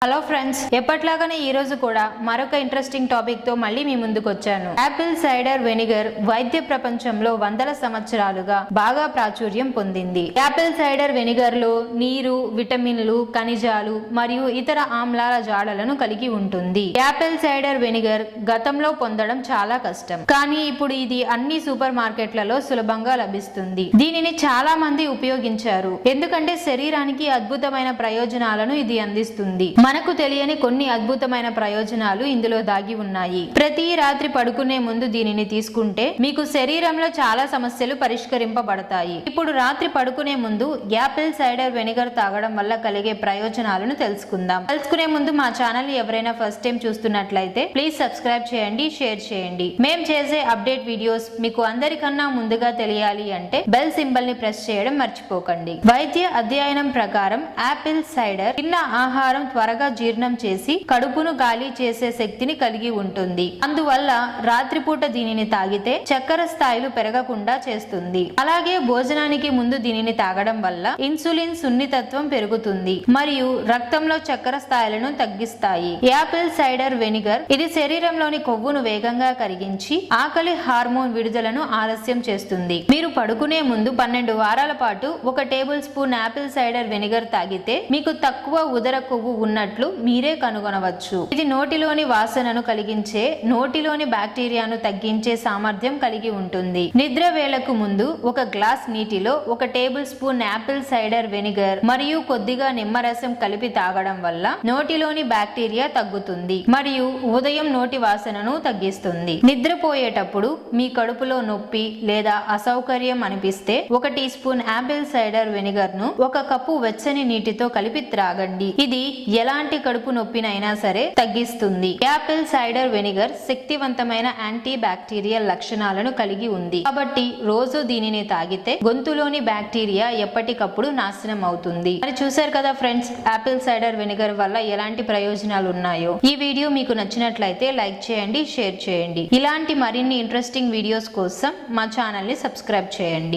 Hello friends, ఎప్పట్లాగానే ఈ రోజు కూడా మరొక ఇంట్రెస్టింగ్ టాపిక్ తో మళ్ళీ మీ ముందుకు వచ్చాను. యాపిల్ సైడర్ వెనిగర్ వైద్య ప్రపంచంలో వందల సంవత్సరాలుగా బాగా ప్రాచుర్యం పొందింది. యాపిల్ సైడర్ వెనిగర్ లో నీరు, విటమిన్లు, ఖనిజాలు మరియు ఇతర ఆమ్లాల జాడలను కలిగి ఉంటుంది. యాపిల్ సైడర్ వెనిగర్ గతంలో పొందడం చాలా కష్టం, కానీ ఇప్పుడు ఇది అన్ని సూపర్ మార్కెట్లలో సులభంగా లభిస్తుంది. దీనిని చాలా మంది ఉపయోగించారు ఎందుకంటే శరీరానికి అద్భుతమైన ప్రయోజనాలను ఇది అందిస్తుంది. మనకు తెలియని కొన్ని అద్భుతమైన ప్రయోజనాలు ఇందులో దాగి ఉన్నాయి. ప్రతి రాత్రి పడుకునే ముందు దీనిని తీసుకుంటే మీకు శరీరంలో చాలా సమస్యలు పరిష్కరింపబడతాయి. ఇప్పుడు రాత్రి పడుకునే ముందు యాపిల్ సైడర్ వెనిగర్ తాగడం వల్ల కలిగే ప్రయోజనాలను తెలుసుకునే ముందు మా ఛానల్ ని ఎవరైనా ఫస్ట్ టైం చూస్తున్నట్లయితే ప్లీజ్ సబ్స్క్రైబ్ చేయండి, షేర్ చేయండి. మేం చేసే అప్డేట్ వీడియోస్ మీకు అందరికన్నా ముందుగా తెలియాలి అంటే బెల్ సింబల్ ని ప్రెస్ చేయడం మర్చిపోకండి. వైద్య అధ్యయనం ప్రకారం యాపిల్ సైడర్ తిన్న ఆహారం త్వరగా జీర్ణం చేసి కడుపును ఖాళీ చేసే శక్తిని కలిగి ఉంటుంది. అందువల్ల రాత్రిపూట దీనిని తాగితే చక్కెర స్థాయిలు పెరగకుండా చేస్తుంది. అలాగే భోజనానికి ముందు దీనిని తాగడం వల్ల ఇన్సులిన్ సున్నితత్వం పెరుగుతుంది మరియు రక్తంలో చక్కెర స్థాయిలను తగ్గిస్తాయి. యాపిల్ సైడర్ వెనిగర్ ఇది శరీరంలోని కొవ్వును వేగంగా కరిగించి ఆకలి హార్మోన్ విడుదలను ఆలస్యం చేస్తుంది. మీరు పడుకునే ముందు 12 వారాల పాటు 1 table spoon apple cider vinegar తాగితే మీకు తక్కువ ఉదర కొవ్వు ఉన్నట్లు మీరే కనుగొనవచ్చు. ఇది నోటిలోని వాసనను కలిగించే, నోటిలోని బ్యాక్టీరియాను తగ్గించే సామర్థ్యం కలిగి ఉంటుంది. నిద్ర వేళకు ముందు 1 గ్లాస్ నీటిలో 1 table spoon apple cider vinegar మరియు కొద్దిగా నిమ్మరసం కలిపి తాగడం వల్ల నోటిలోని బ్యాక్టీరియా తగ్గుతుంది మరియు ఉదయం నోటి వాసనను తగ్గిస్తుంది. నిద్రపోయేటప్పుడు మీ కడుపులో నొప్పి లేదా అసౌకర్యం అనిపిస్తే 1 teaspoon apple cider vinegar ను 1 కప్పు వెచ్చని నీటితో కలిపి త్రాగండి. ఇది ఎలాంటి కడుపు నొప్పినైనా సరే తగ్గిస్తుంది. యాపిల్ సైడర్ వెనిగర్ శక్తివంతమైన యాంటీ బ్యాక్టీరియల్ లక్షణాలను కలిగి ఉంది కాబట్టి రోజు దీనిని తాగితే గొంతులోని బ్యాక్టీరియా ఎప్పటికప్పుడు నాశనం అవుతుంది. మరి చూశారు కదా ఫ్రెండ్స్, యాపిల్ సైడర్ వెనిగర్ వల్ల ఎలాంటి ప్రయోజనాలు ఉన్నాయో. ఈ వీడియో మీకు నచ్చినట్లయితే లైక్ చేయండి, షేర్ చేయండి. ఇలాంటి మరిన్ని ఇంట్రెస్టింగ్ వీడియోస్ కోసం మా ఛానల్ ని సబ్స్క్రైబ్ చేయండి.